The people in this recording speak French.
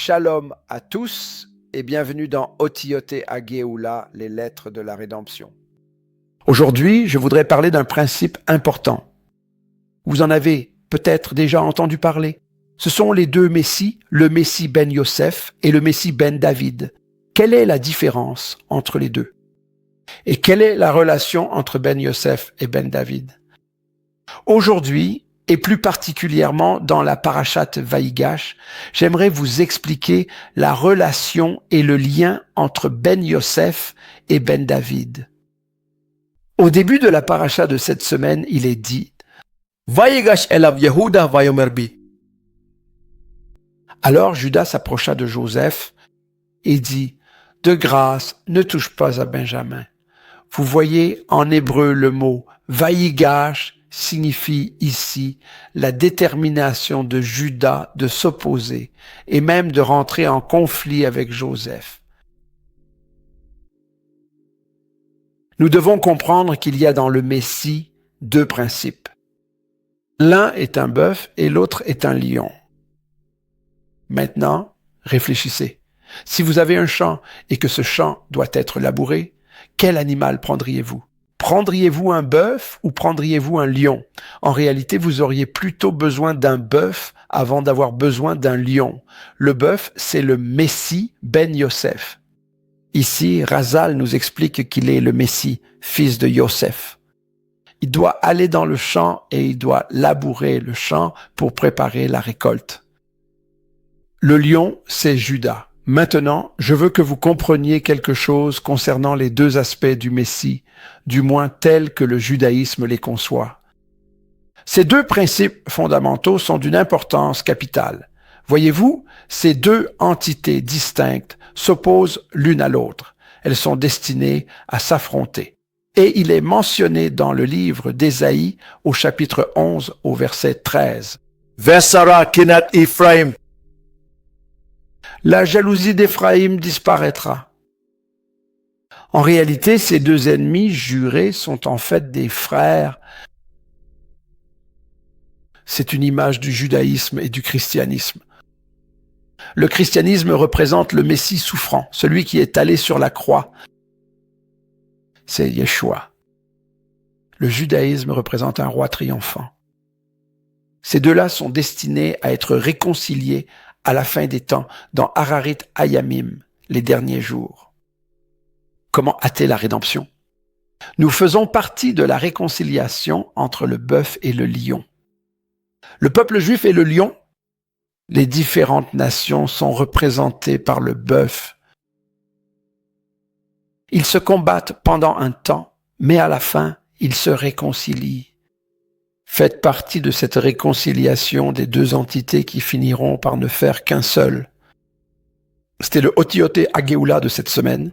Shalom à tous et bienvenue dans Otiote Agéoula, les lettres de la rédemption. Aujourd'hui, je voudrais parler d'un principe important. Vous en avez peut-être déjà entendu parler. Ce sont les deux Messies, le Messie Ben Yosef et le Messie Ben David. Quelle est la différence entre les deux? Et quelle est la relation entre Ben Yosef et Ben David? Aujourd'hui, et plus particulièrement dans la parashat Vaïgash, j'aimerais vous expliquer la relation et le lien entre Ben Yosef et Ben David. Au début de la parasha de cette semaine, il est dit Vayigash elav Yehuda vayomer bi. Alors Judas s'approcha de Joseph et dit « De grâce, ne touche pas à Benjamin. » Vous voyez en hébreu le mot « Vayigash » signifie ici la détermination de Judas de s'opposer et même de rentrer en conflit avec Joseph. Nous devons comprendre qu'il y a dans le Messie deux principes. L'un est un bœuf et l'autre est un lion. Maintenant, réfléchissez. Si vous avez un champ et que ce champ doit être labouré, quel animal prendriez-vous? Prendriez-vous un bœuf ou prendriez-vous un lion? En réalité, vous auriez plutôt besoin d'un bœuf avant d'avoir besoin d'un lion. Le bœuf, c'est le Messie Ben Yosef. Ici, Razal nous explique qu'il est le Messie, fils de Yosef. Il doit aller dans le champ et il doit labourer le champ pour préparer la récolte. Le lion, c'est Judas. Maintenant, je veux que vous compreniez quelque chose concernant les deux aspects du Messie, du moins tels que le judaïsme les conçoit. Ces deux principes fondamentaux sont d'une importance capitale. Voyez-vous, ces deux entités distinctes s'opposent l'une à l'autre. Elles sont destinées à s'affronter. Et il est mentionné dans le livre d'Ésaïe au chapitre 11 au verset 13. Vesara kinat Ephraim. La jalousie d'Éphraïm disparaîtra. En réalité, ces deux ennemis jurés sont en fait des frères. C'est une image du judaïsme et du christianisme. Le christianisme représente le Messie souffrant, celui qui est allé sur la croix. C'est Yeshua. Le judaïsme représente un roi triomphant. Ces deux-là sont destinés à être réconciliés à la fin des temps, dans Hararit Hayamim, les derniers jours. Comment hâter la rédemption? Nous faisons partie de la réconciliation entre le bœuf et le lion. Le peuple juif est le lion. Les différentes nations sont représentées par le bœuf. Ils se combattent pendant un temps, mais à la fin, ils se réconcilient. Faites partie de cette réconciliation des deux entités qui finiront par ne faire qu'un seul. C'était le Otiote Agéoula de cette semaine.